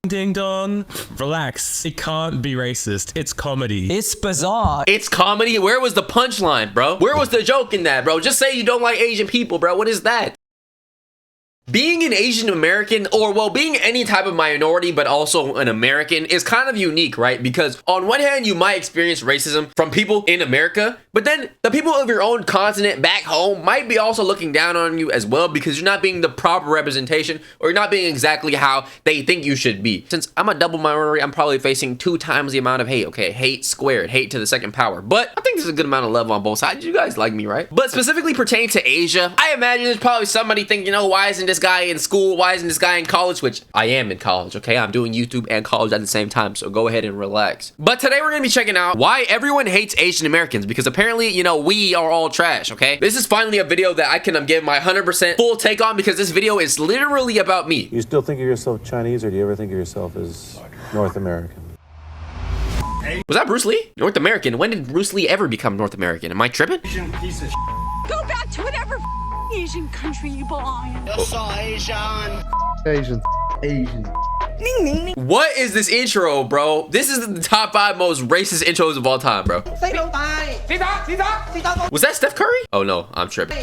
Ding dong. Relax. It can't be racist. It's comedy. It's bizarre. It's comedy? Where was the punchline, bro? Where was the joke in that, bro? Just say you don't like Asian people, bro. What is that? Being an Asian American, or well, being any type of minority, but also an American is kind of unique, right? Because on one hand, you might experience racism from people in America, but then the people of your own continent back home might be also looking down on you as well because you're not being the proper representation or you're not being exactly how they think you should be. Since I'm a double minority, I'm probably facing 2 times the amount of hate, okay? Hate squared, hate to the second power. But I think there's a good amount of love on both sides. You guys like me, right? But specifically pertaining to Asia, I imagine there's probably somebody thinking, oh, why isn't this guy in school? Why isn't this guy in college? Which I am in college, okay? I'm doing YouTube and college at the same time, so go ahead and relax. But today we're gonna be checking out why everyone hates Asian Americans, because apparently, you know, we are all trash, okay? This is finally a video that I can give my 100% full take on because this video is literally about me. You still think of yourself Chinese, or do you ever think of yourself as North American? Was that Bruce Lee? North American? When did Bruce Lee ever become North American? Am I tripping? Asian piece of Go back to whatever Asian country you belong in. Asian. What is this intro, bro? This is the top 5 most racist intros of all time, bro. Was that Steph Curry? Oh no, I'm tripping.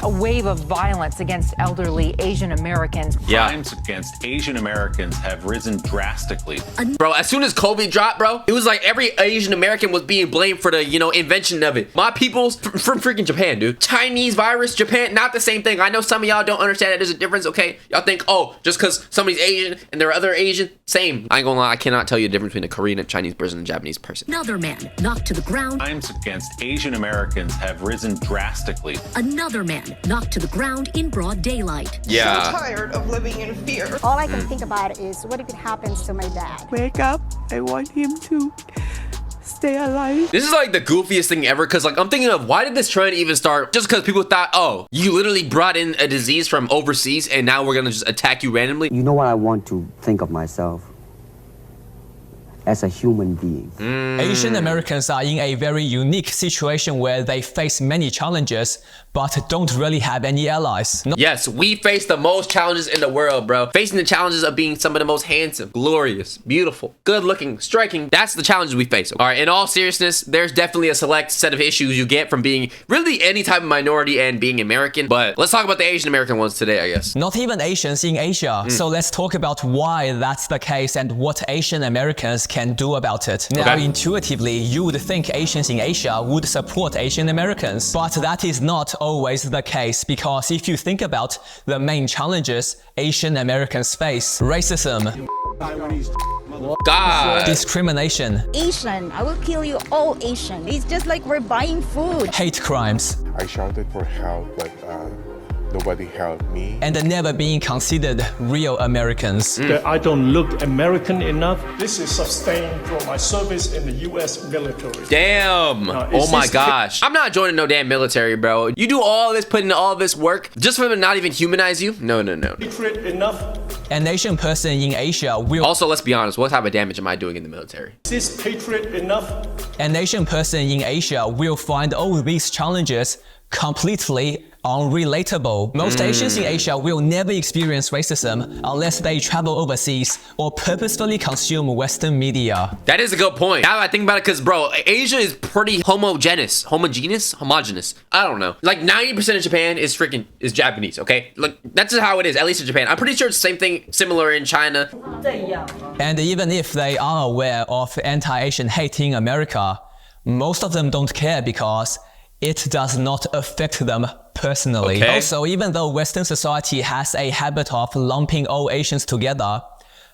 A wave of violence against elderly Asian Americans. Yeah. Crimes against Asian Americans have risen drastically. Bro, as soon as COVID dropped, bro, it was like every Asian American was being blamed for the, you know, invention of it. My people's from freaking Japan, dude. Chinese virus, Japan, not the same thing. I know some of y'all don't understand that there's a difference, okay? Y'all think, oh, just because somebody's Asian and there are other Asian, same. I ain't gonna lie, I cannot tell you the difference between a Korean, a Chinese person, and a Japanese person. Another man knocked to the ground. Crimes against Asian Americans have risen drastically. Another man knocked to the ground in broad daylight. Yeah. So tired of living in fear. All I can think about is what if it happens to my dad? Wake up. I want him to stay alive. This is like the goofiest thing ever, because like I'm thinking of why did this trend even start? Just because people thought, oh, you literally brought in a disease from overseas and now we're gonna just attack you randomly. You know what I want to think of myself? As a human being. Asian Americans are in a very unique situation where they face many challenges, but don't really have any allies. Yes, we face the most challenges in the world, bro. Facing the challenges of being some of the most handsome, glorious, beautiful, good looking, striking. That's the challenges we face. All right, in all seriousness, there's definitely a select set of issues you get from being really any type of minority and being American. But let's talk about the Asian American ones today, I guess. Not even Asians in Asia. So let's talk about why that's the case and what Asian Americans can do about it. Now, intuitively, you would think Asians in Asia would support Asian Americans, but that is not always the case, because if you think about the main challenges Asian Americans face: racism, God, discrimination, Asian, I will kill you all Asian. It's just like we're buying food. hate crimes, I shouted for help, but nobody helped me. and never being considered real Americans. that I don't look American enough. This is sustained from my service in the U.S. military. damn. Oh my gosh. I'm not joining no damn military, bro. You do all this, put in all this work just for them to not even humanize you? No. Secret enough. An Asian person in Asia will Also, let's be honest, what type of damage am I doing in the military? Is this patriot enough? An Asian person in Asia will find all these challenges completely unrelatable. Most Asians in Asia will never experience racism unless they travel overseas or purposefully consume Western media. That is a good point. Now that I think about it, because bro, Asia is pretty homogeneous. Homogeneous? I don't know. Like 90% of Japan is Japanese, okay? Like that's just how it is, at least in Japan. I'm pretty sure it's the same thing, similar in China. And even if they are aware of anti-Asian hate in America, most of them don't care because it does not affect them personally. Okay. Also, even though Western society has a habit of lumping all Asians together,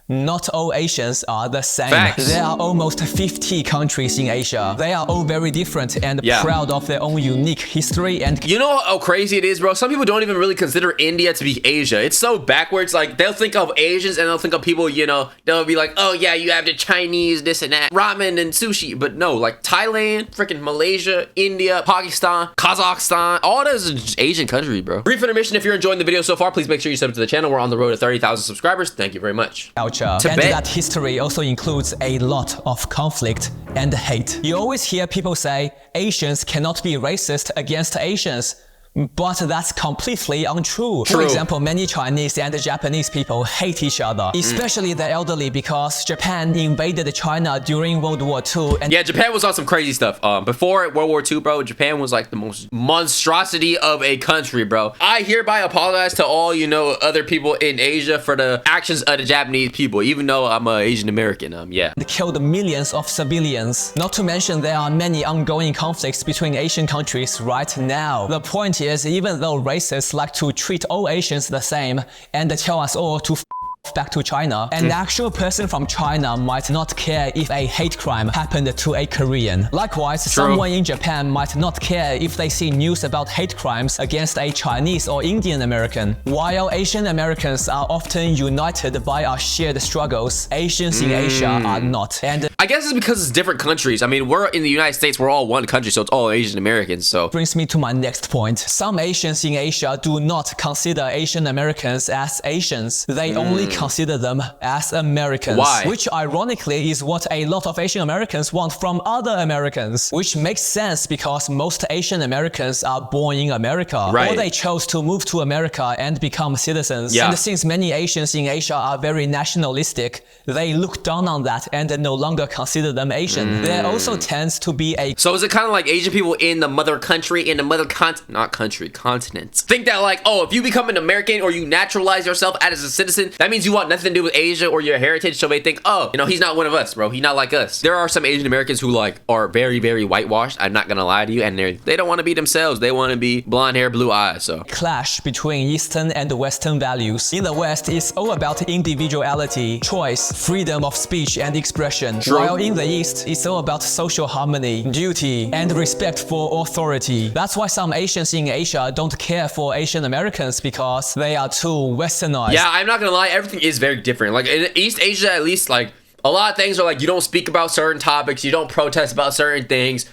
not all Asians are the same. Facts. There are almost 50 countries in Asia. They are all very different and proud of their own unique history and You know how crazy it is, bro? Some people don't even really consider India to be Asia. It's so backwards. Like, they'll think of Asians and they'll think of people, you know, they'll be like, oh yeah, you have the Chinese, this and that, ramen and sushi. But no, like Thailand, freaking Malaysia, India, Pakistan, Kazakhstan, all this is just Asian country, bro. Brief intermission. If you're enjoying the video so far, please make sure you sub to the channel. We're on the road to 30,000 subscribers. Thank you very much. culture. And that history also includes a lot of conflict and hate. You always hear people say Asians cannot be racist against Asians, But that's completely untrue. For example, many Chinese and Japanese people hate each other, especially the elderly, because Japan invaded China during World War II. And yeah, Japan was on some crazy stuff. Before World War II, bro, Japan was like the most monstrosity of a country, bro. I hereby apologize to all, you know, other people in Asia for the actions of the Japanese people, even though I'm an Asian American. Yeah. They killed millions of civilians. Not to mention there are many ongoing conflicts between Asian countries right now. The point is, even though racists like to treat all Asians the same and tell us all to back to China, an actual person from China might not care if a hate crime happened to a Korean. Likewise, someone in Japan might not care if they see news about hate crimes against a Chinese or Indian American. While Asian Americans are often united by our shared struggles, Asians in Asia are not. And I guess it's because it's different countries. I mean, we're in the United States, we're all one country, so it's all Asian Americans, so. Brings me to my next point. Some Asians in Asia do not consider Asian Americans as Asians. They only consider them as Americans. Why? Which ironically is what a lot of Asian Americans want from other Americans. Which makes sense because most Asian Americans are born in America. Right. Or they chose to move to America and become citizens. Yeah. And since many Asians in Asia are very nationalistic, they look down on that and no longer consider them Asian. There also tends to be a... So is it kind of like Asian people in the mother country, in the mother continent, think that like, oh, if you become an American or you naturalize yourself as a citizen, that means you want nothing to do with Asia or your heritage, so they think, oh, you know, he's not one of us, bro. He's not like us. There are some Asian Americans who like are very, very whitewashed. I'm not gonna lie to you, and they don't want to be themselves. They want to be blonde hair, blue eyes. So clash between Eastern and Western values. In the West, it's all about individuality, choice, freedom of speech and expression. While in the East, it's all about social harmony, duty, and respect for authority. That's why some Asians in Asia don't care for Asian Americans because they are too westernized. Yeah, I'm not gonna lie, everything is very different. Like in East Asia, at least, like a lot of things are like you don't speak about certain topics, you don't protest about certain things,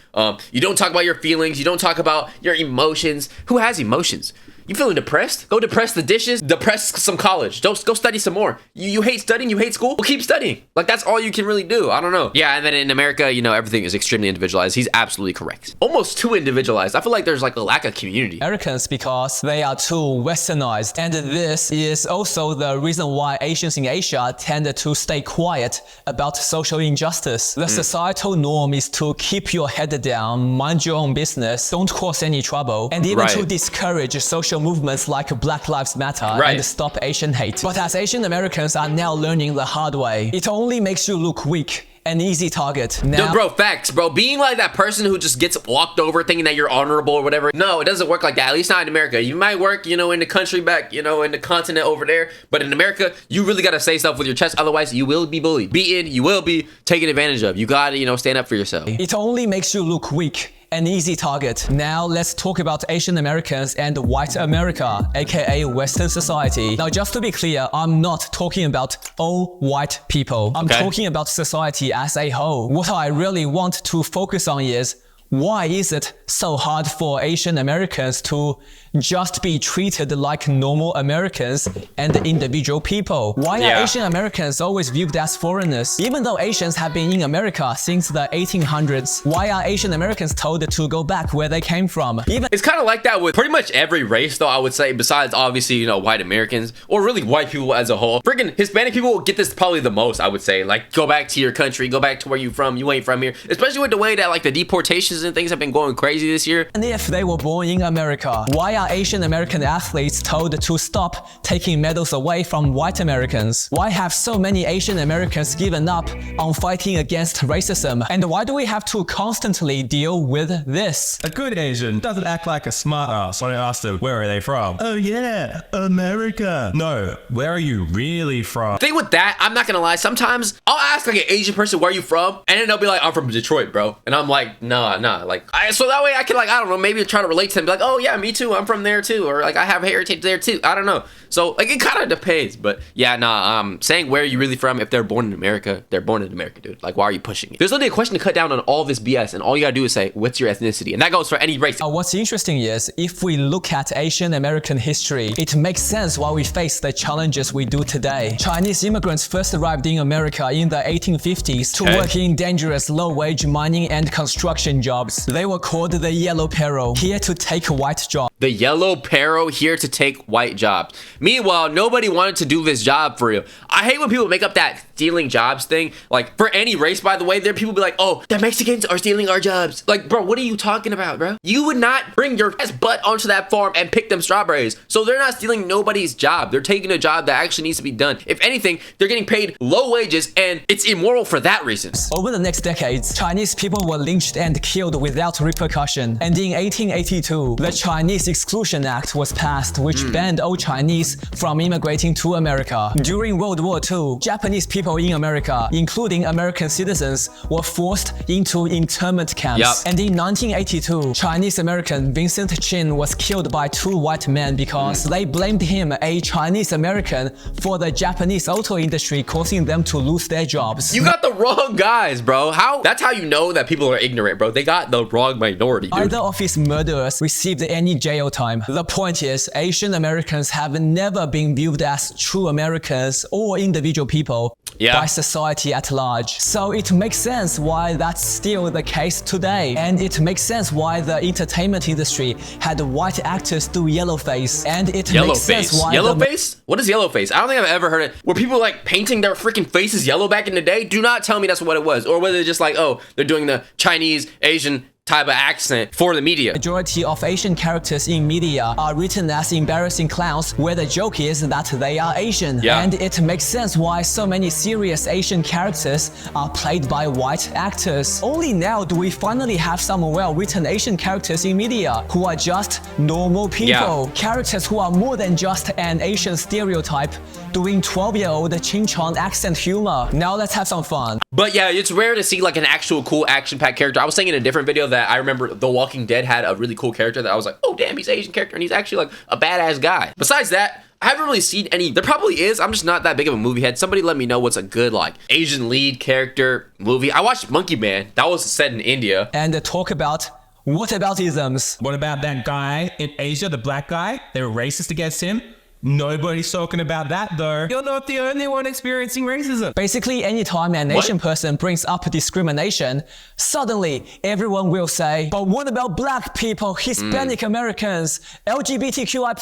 you don't talk about your feelings, you don't talk about your emotions. Who has emotions? You feeling depressed? Go depress the dishes, depress some college. Go study some more. You hate studying, you hate school? Well, keep studying. Like, that's all you can really do. I don't know. Yeah, and then in America, you know, everything is extremely individualized. He's absolutely correct. Almost too individualized. I feel like there's like a lack of community. Americans because they are too westernized. And this is also the reason why Asians in Asia tend to stay quiet about social injustice. The societal norm is to keep your head down, mind your own business, don't cause any trouble, and even to discourage social movements like Black Lives Matter and stop Asian hate. But as Asian Americans are now learning the hard way, it only makes you look weak. An easy target. Now, dude, bro, facts, bro. Being like that person who just gets walked over thinking that you're honorable or whatever. No, it doesn't work like that. At least not in America. You might work, you know, in the country back, you know, in the continent over there. But in America, you really got to say stuff with your chest. Otherwise, you will be bullied, beaten. You will be taken advantage of. You got to, you know, stand up for yourself. It only makes you look weak. An easy target. Now let's talk about Asian Americans and white America, aka Western society. Now just to be clear, I'm not talking about all white people. I'm talking about society as a whole. What I really want to focus on is, why is it so hard for Asian Americans to just be treated like normal Americans and individual people? Why are Asian Americans always viewed as foreigners? Even though Asians have been in America since the 1800s, why are Asian Americans told to go back where they came from? It's kind of like that with pretty much every race, though, I would say, besides obviously, you know, white Americans or really white people as a whole. Freaking Hispanic people get this probably the most, I would say. Like, go back to your country, go back to where you from, you ain't from here. Especially with the way that like the deportations and things have been going crazy this year. And if they were born in America, why are Asian American athletes told to stop taking medals away from white Americans? Why have so many Asian Americans given up on fighting against racism? And why do we have to constantly deal with this? A good Asian doesn't act like a smart ass when I ask them, where are they from? Oh yeah, America. No, where are you really from? Thing with that, I'm not gonna lie, sometimes I'll ask like an Asian person, where are you from? And then they'll be like, I'm from Detroit, bro. And I'm like, nah, like, so that way I can like, I don't know, maybe try to relate to them, be like, oh yeah, me too, I'm from there too, or like I have heritage there too, I don't know. So like it kind of depends, but yeah, nah, saying where are you really from, if they're born in America, they're born in America, dude. Like, why are you pushing it? There's only a question to cut down on all this BS, and all you gotta do is say, what's your ethnicity? And that goes for any race. What's interesting is, if we look at Asian American history, it makes sense why we face the challenges we do today. Chinese immigrants first arrived in America in the 1850s to work in dangerous low-wage mining and construction jobs. jobs. They were called the yellow peril, here to take white jobs. The yellow peril, here to take white jobs. Meanwhile, nobody wanted to do this job for real. I hate when people make up that stealing jobs thing. Like, for any race, by the way, there people be like, oh, the Mexicans are stealing our jobs. Like, bro, what are you talking about, bro? You would not bring your ass butt onto that farm and pick them strawberries. So they're not stealing nobody's job. They're taking a job that actually needs to be done. If anything, they're getting paid low wages, and it's immoral for that reason. Over the next decades, Chinese people were lynched and killed without repercussion. And in 1882, the Chinese Exclusion Act was passed, which banned all Chinese from immigrating to America. During World War II, Japanese people in America, including American citizens, were forced into internment camps. And in 1982, Chinese American Vincent Chin was killed by 2 white men because they blamed him, a Chinese American, for the Japanese auto industry, causing them to lose their jobs. You got the wrong guys, bro. That's how you know that people are ignorant, bro. They got the wrong minority, dude. Neither of his murderers received any jail time. The point is, Asian Americans have never been viewed as true Americans or individual people by society at large. So it makes sense why that's still the case today. And it makes sense why the entertainment industry had white actors do yellowface. And it makes sense why Yellowface? What is yellowface? I don't think I've ever heard it. Were people like painting their freaking faces yellow back in the day? Do not tell me that's what it was. Or whether they're just like, oh, they're doing the Chinese, Asian type of accent for the media. Majority of Asian characters in media are written as embarrassing clowns, where the joke is that they are Asian. And it makes sense why so many serious Asian characters are played by white actors. Only now do we finally have some well-written Asian characters in media who are just normal people. Characters who are more than just an Asian stereotype doing 12-year-old Ching-Chong accent humor. Now let's have some fun. But yeah, it's rare to see like an actual cool action-packed character. I was saying in a different video that I remember The Walking Dead had a really cool character that I was like, oh damn, he's an Asian character and he's actually like a badass guy. Besides that, I haven't really seen any. There probably is. I'm just not that big of a movie head. Somebody let me know what's a good like Asian lead character movie. I watched Monkey Man. That was set in India. And talk about what about isms? What about that guy in Asia, the black guy? They were racist against him. Nobody's talking about that though. You're not the only one experiencing racism. Basically, anytime an Asian person brings up discrimination, suddenly everyone will say, but what about black people, Hispanic Americans, LGBTQI+,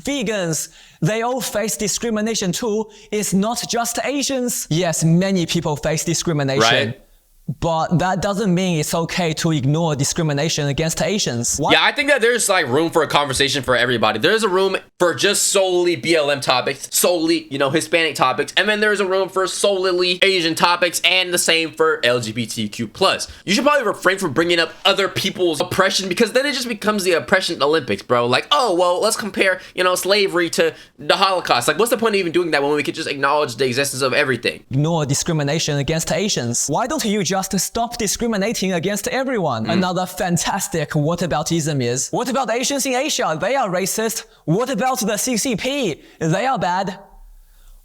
vegans? They all face discrimination too. It's not just Asians. Yes, many people face discrimination. But that doesn't mean it's okay to ignore discrimination against Asians. What? Yeah, I think that there's like room for a conversation for everybody. There's a room for just solely BLM topics, solely, you know, Hispanic topics, and then there's a room for solely Asian topics, and the same for LGBTQ+. You should probably refrain from bringing up other people's oppression, because then it just becomes the oppression Olympics, bro. Like, oh, well, let's compare, you know, slavery to the Holocaust. Like, what's the point of even doing that when we could just acknowledge the existence of everything? Ignore discrimination against Asians. Why don't you just stop discriminating against everyone? Another fantastic whataboutism is, what about Asians in Asia? They are racist. What about the CCP? They are bad.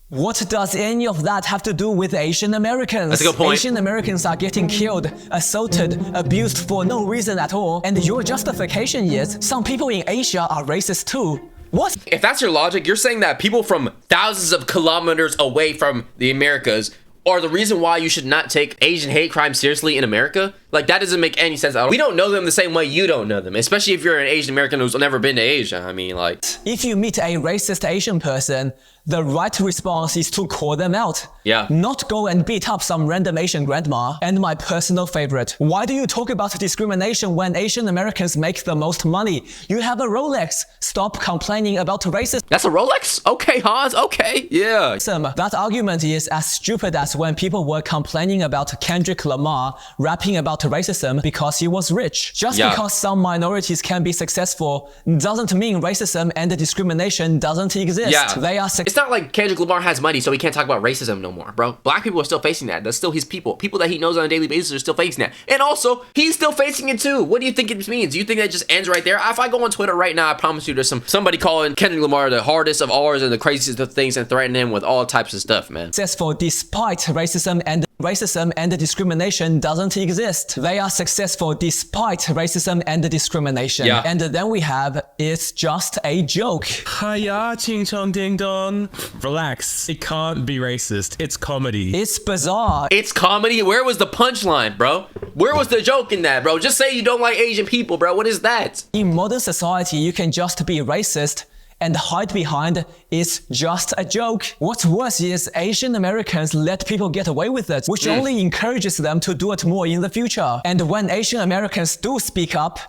What does any of that have to do with Asian Americans? That's a good point. Asian Americans are getting killed, assaulted, abused for no reason at all. And your justification is some people in Asia are racist too. What? If that's your logic, you're saying that people from thousands of kilometers away from the Americas are the reason why you should not take Asian hate crime seriously in America? Like, that doesn't make any sense at all. We don't know them the same way you don't know them, especially if you're an Asian American who's never been to Asia. I mean, like... If you meet a racist Asian person, the right response is to call them out. Not go and beat up some random Asian grandma. And my personal favorite, why do you talk about discrimination when Asian Americans make the most money? You have a Rolex. Stop complaining about racism. That's a Rolex? Okay, Hans, okay, yeah. That argument is as stupid as when people were complaining about Kendrick Lamar rapping about racism because he was rich. Just because some minorities can be successful doesn't mean racism and discrimination doesn't exist. They are It's not like Kendrick Lamar has money so he can't talk about racism no more, bro. Black people are still facing that. That's still his people. People that he knows on a daily basis are still facing that. And also, he's still facing it too. What do you think it means? Do you think that just ends right there? If I go on Twitter right now, I promise you there's somebody calling Kendrick Lamar the hardest of ours and the craziest of things and threatening him with all types of stuff, man. Successful despite racism and Racism and discrimination doesn't exist. They are successful despite racism and discrimination. Yeah. And then we have, it's just a joke. Hiya, ching chong ding dong. Relax. It can't be racist. It's comedy. It's bizarre. It's comedy. Where was the punchline, bro? Where was the joke in that, bro? Just say you don't like Asian people, bro. What is that? In modern society, you can just be racist and hide behind it's just a joke. What's worse is Asian Americans let people get away with it, which only encourages them to do it more in the future. And when Asian Americans do speak up,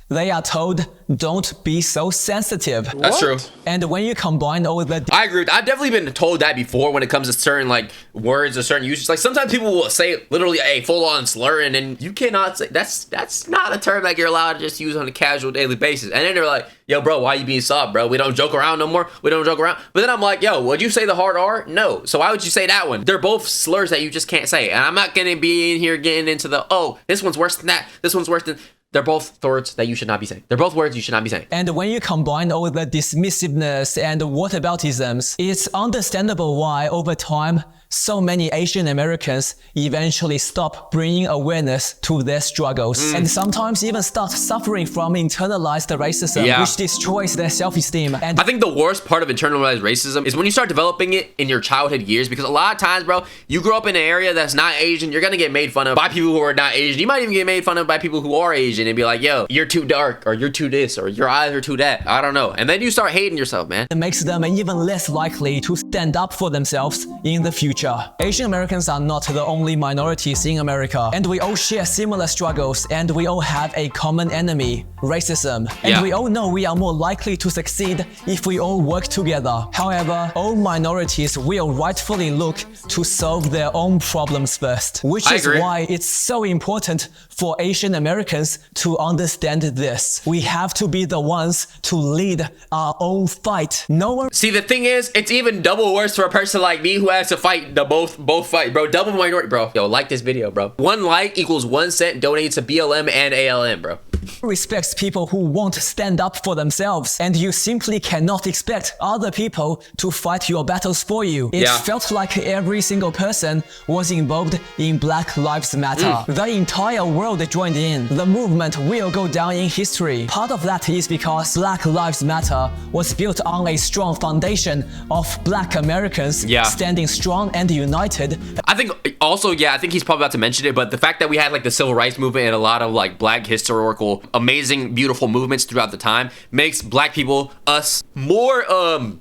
they are told, don't be so sensitive. That's true. And when you combine all the... I agree. I've definitely been told that before when it comes to certain like words or certain uses. Like sometimes people will say literally a full-on slur, and then you cannot say that's not a term that you're allowed to just use on a casual daily basis. And then they're like, yo, bro, why you being soft, bro? We don't joke around no more. We don't joke around. But then I'm like, yo, would you say the hard R? No. So why would you say that one? They're both slurs that you just can't say. And I'm not gonna be in here getting into the, oh, this one's worse than that. This one's worse than... They're both words that you should not be saying. They're both words you should not be saying. And when you combine all the dismissiveness and whataboutisms, it's understandable why over time, so many Asian Americans eventually stop bringing awareness to their struggles and sometimes even start suffering from internalized racism, which destroys their self-esteem. And I think the worst part of internalized racism is when you start developing it in your childhood years, because a lot of times, bro, you grow up in an area that's not Asian, you're gonna get made fun of by people who are not Asian. You might even get made fun of by people who are Asian and be like, yo, you're too dark, or you're too this, or your eyes are too that. I don't know. And then you start hating yourself, man. it makes them even less likely to stand up for themselves in the future. Asian Americans are not the only minorities in America, and we all share similar struggles, and we all have a common enemy, racism. And we all know we are more likely to succeed if we all work together. However, all minorities will rightfully look to solve their own problems first, which is why it's so important for Asian Americans to understand this. We have to be the ones to lead our own fight. No one... See, the thing is, it's even double worse for a person like me who has to fight the both fight, bro. Double minority, bro. Yo, like this video, bro. 1 like equals 1 cent donated to BLM and ALM, bro. Respects people who won't stand up for themselves, and you simply cannot expect other people to fight your battles for you. It felt like every single person was involved in Black Lives Matter. The entire world joined in. The movement will go down in history. Part of that is because Black Lives Matter was built on a strong foundation of Black Americans standing strong and united. I think also, I think he's probably about to mention it, but the fact that we had like the civil rights movement and a lot of like Black historical, amazing, beautiful movements throughout the time makes Black people, us, more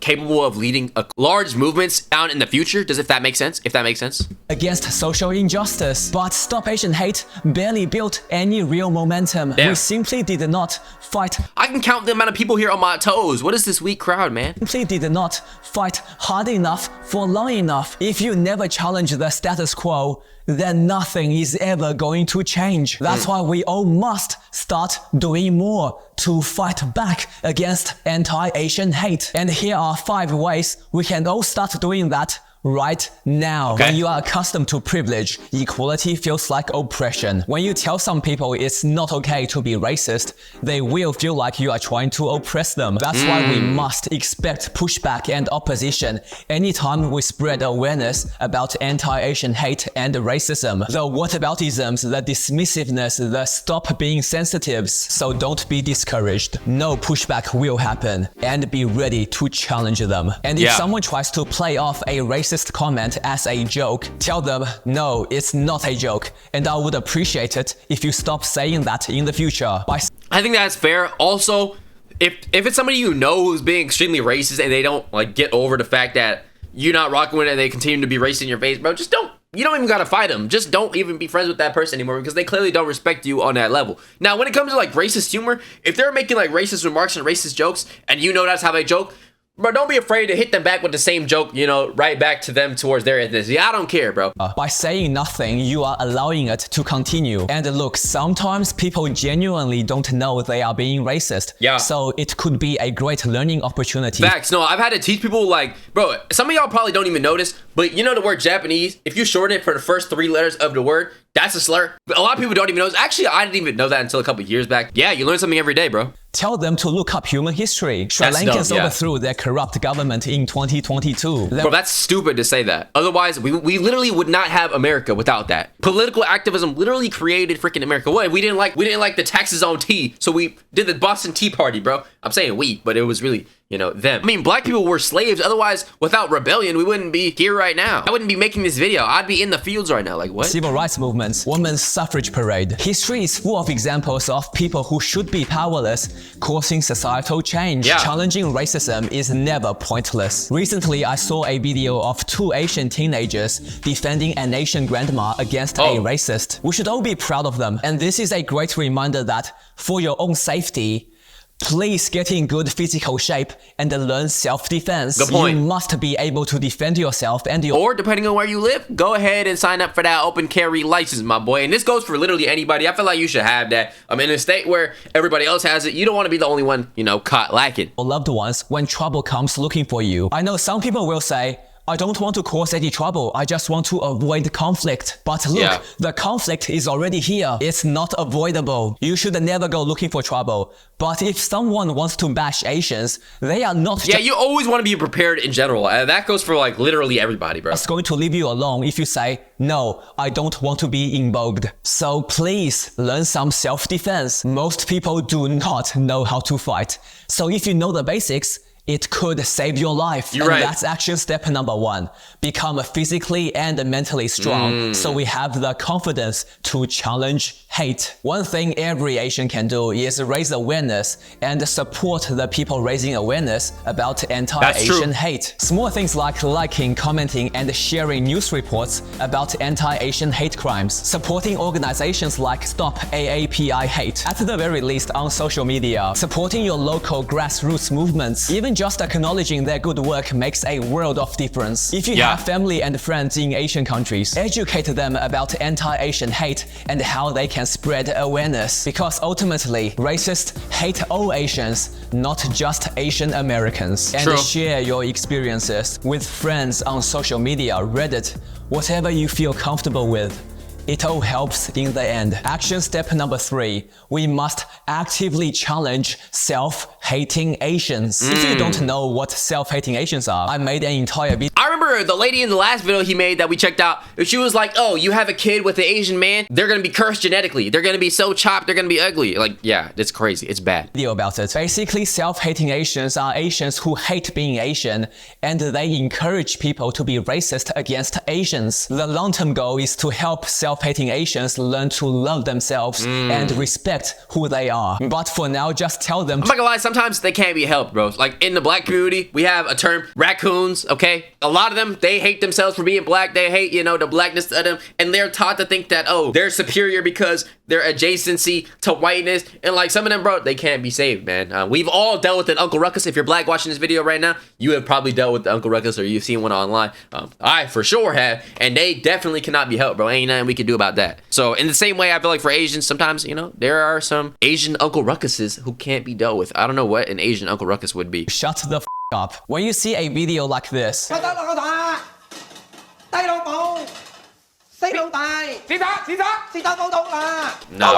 capable of leading large movements out in the future. If that makes sense? Against social injustice. But Stop Asian Hate barely built any real momentum. We simply did not fight. I can count the amount of people here on my toes. What is this weak crowd, man? Simply did not fight hard enough for long enough. If you never challenge the status quo, then nothing is ever going to change. That's why we all must start doing more to fight back against anti-Asian hate. And here are 5 ways we can all start doing that right now. When you are accustomed to privilege, equality feels like oppression. When you tell some people it's not okay to be racist, they will feel like you are trying to oppress them. That's why we must expect pushback and opposition anytime we spread awareness about anti-Asian hate and racism. The whataboutisms, the dismissiveness, the stop being sensitives. So don't be discouraged. No pushback will happen, and be ready to challenge them. And if someone tries to play off a racist comment as a joke, tell them, no, it's not a joke, and I would appreciate it if you stop saying that in the future. I think that's fair. Also, if it's somebody you know who's being extremely racist and they don't like get over the fact that you're not rocking with it and they continue to be racist in your face, bro, just don't. You don't even gotta fight them. Just don't even be friends with that person anymore, because they clearly don't respect you on that level. Now, when it comes to like racist humor, if they're making like racist remarks and racist jokes, and you know that's how they joke, bro, don't be afraid to hit them back with the same joke, you know, right back to them towards their ethnicity. I don't care, bro. By saying nothing, you are allowing it to continue. And look, sometimes people genuinely don't know they are being racist. So it could be a great learning opportunity. Facts. No, I've had to teach people like, bro, some of y'all probably don't even notice, but you know the word Japanese, if you shorten it for the first 3 letters of the word, That's a slur. But a lot of people don't even know. Actually, I didn't even know that until a couple years back. Yeah, you learn something every day, bro. Tell them to look up human history. Sri Lankans overthrew their corrupt government in 2022. Bro, that's stupid to say that. Otherwise, we literally would not have America without that. Political activism literally created freaking America. What? We didn't like the taxes on tea, so we did the Boston Tea Party, bro. I'm saying we, but it was really, you know, them. I mean, black people were slaves. Otherwise, without rebellion, we wouldn't be here right now. I wouldn't be making this video. I'd be in the fields right now. Like, what? Civil rights movements, women's suffrage parade. History is full of examples of people who should be powerless causing societal change. Challenging racism is never pointless. Recently, I saw a video of 2 Asian teenagers defending an Asian grandma against a racist. We should all be proud of them. And this is a great reminder that for your own safety, please get in good physical shape and learn self-defense. Good point. You must be able to defend yourself and your— Or depending on where you live, go ahead and sign up for that open carry license, my boy. And this goes for literally anybody. I feel like you should have that. I'm in a state where everybody else has it. You don't want to be the only one, you know, caught lacking. Loved ones when trouble comes looking for you. I know some people will say, I don't want to cause any trouble. I just want to avoid conflict. But look, the conflict is already here. It's not avoidable. You should never go looking for trouble. But if someone wants to bash Asians, they are not— Yeah, you always want to be prepared in general. That goes for like literally everybody, bro. It's going to leave you alone if you say, no, I don't want to be invoked. So please learn some self-defense. Most people do not know how to fight. So if you know the basics, it could save your life. You're right. That's action step number 1. Become physically and mentally strong so we have the confidence to challenge hate. One thing every Asian can do is raise awareness and support the people raising awareness about anti-Asian hate. Small things like liking, commenting, and sharing news reports about anti-Asian hate crimes. Supporting organizations like Stop AAPI Hate. At the very least on social media. Supporting your local grassroots movements. Even just acknowledging their good work makes a world of difference. If you have family and friends in Asian countries, educate them about anti-Asian hate and how they can spread awareness. Because ultimately, racists hate all Asians, not just Asian Americans. And share your experiences with friends on social media, Reddit, whatever you feel comfortable with. It all helps in the end. Action step number 3. We must actively challenge self-hating Asians. If you don't know what self-hating Asians are, I made an entire video. I remember the lady in the last video he made that we checked out. She was like, oh, you have a kid with an Asian man, they're gonna be cursed genetically. They're gonna be so chopped, they're gonna be ugly. Like, yeah, it's crazy. It's bad. Video about it. Basically, self-hating Asians are Asians who hate being Asian, and they encourage people to be racist against Asians. The long-term goal is to help self-hating Asians learn to love themselves and respect who they are. But for now, just tell them— I'm not gonna lie, sometimes they can't be helped, bro. Like in the black community, we have a term, raccoons, okay? A lot of them, they hate themselves for being black. They hate, you know, the blackness of them. And they're taught to think that, oh, they're superior because their adjacency to whiteness. And like some of them, bro, they can't be saved, man. We've all dealt with an Uncle Ruckus. If you're black watching this video right now, you have probably dealt with the Uncle Ruckus or you've seen one online. I for sure have. And they definitely cannot be helped, bro. Ain't nothing we can do about that. So in the same way, I feel like for Asians, sometimes, you know, there are some Asian Uncle Ruckuses who can't be dealt with. I don't know what an Asian Uncle Ruckus would be. Shut the f up. When you see a video like this, nah,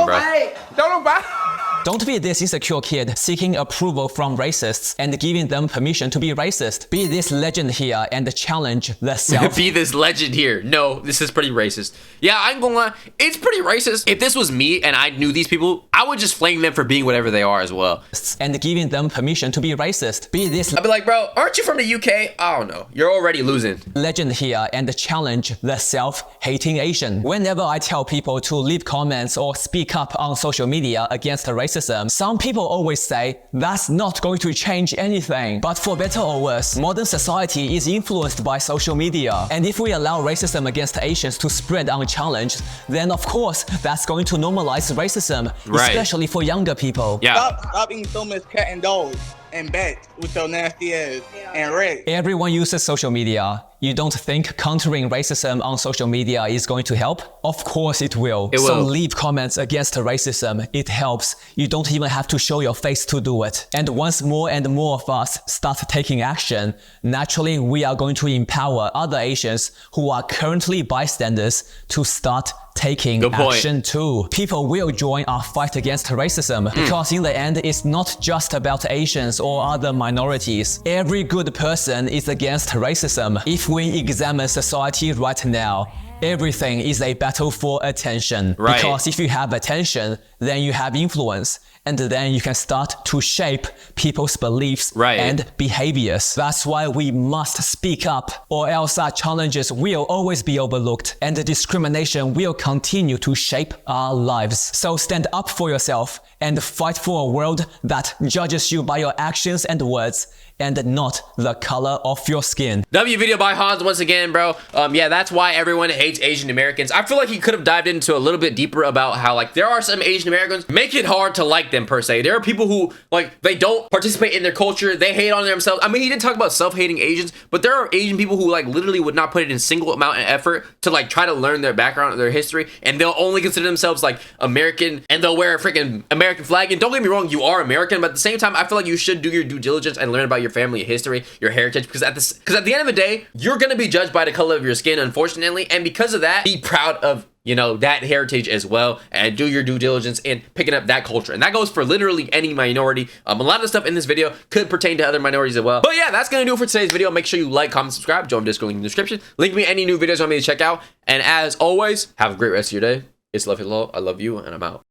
bro. don't be this insecure kid seeking approval from racists and giving them permission to be racist. Be this legend here and challenge the self. Be this legend here. No, this is pretty racist. Yeah, I'm gonna lie, it's pretty racist. If this was me and I knew these people, I would just flame them for being whatever they are as well. And giving them permission to be racist. Be this— I'd be like, bro, aren't you from the UK? I don't know. You're already losing. Legend here and challenge the self-hating Asian. Whenever I tell people to leave comments or speak up on social media against racism, some people always say, that's not going to change anything. But for better or worse, modern society is influenced by social media. And if we allow racism against Asians to spread unchallenged, then of course, that's going to normalize racism, especially for younger people. Yeah. Stop eating so much cat and dog and bat with your nasty ass and red. Everyone uses social media. You don't think countering racism on social media is going to help? Of course it will. It will. So leave comments against racism. It helps. You don't even have to show your face to do it. And once more and more of us start taking action, naturally we are going to empower other Asians who are currently bystanders to start taking action too. People will join our fight against racism because in the end, it's not just about Asians or other minorities. Every good person is against racism. If we examine society right now, everything is a battle for attention. Right. Because if you have attention, then you have influence. And then you can start to shape people's beliefs and behaviors. That's why we must speak up, or else our challenges will always be overlooked and the discrimination will continue to shape our lives. So stand up for yourself and fight for a world that judges you by your actions and words and not the color of your skin. W video by Hans once again, bro. Yeah, that's why everyone hates Asian Americans. I feel like he could have dived into a little bit deeper about how like there are some Asian Americans make it hard to like them per se. There are people who like they don't participate in their culture. They hate on themselves. I mean, he did talk about self-hating Asians, but there are Asian people who like literally would not put in a single amount of effort to like try to learn their background or their history, and they'll only consider themselves like American, and they'll wear a freaking American flag. And don't get me wrong, you are American, but at the same time, I feel like you should do your due diligence and learn about your family history, your heritage, because at the end of the day, you're gonna be judged by the color of your skin, unfortunately, and because of that, be proud of, you know, that heritage as well, and do your due diligence in picking up that culture. And that goes for literally any minority. A lot of the stuff in this video could pertain to other minorities as well. But yeah, that's gonna do it for today's video. Make sure you like, comment, subscribe, join Discord link in the description. Link me any new videos you want me to check out. And as always, have a great rest of your day. It's Love Hello. I love you, and I'm out.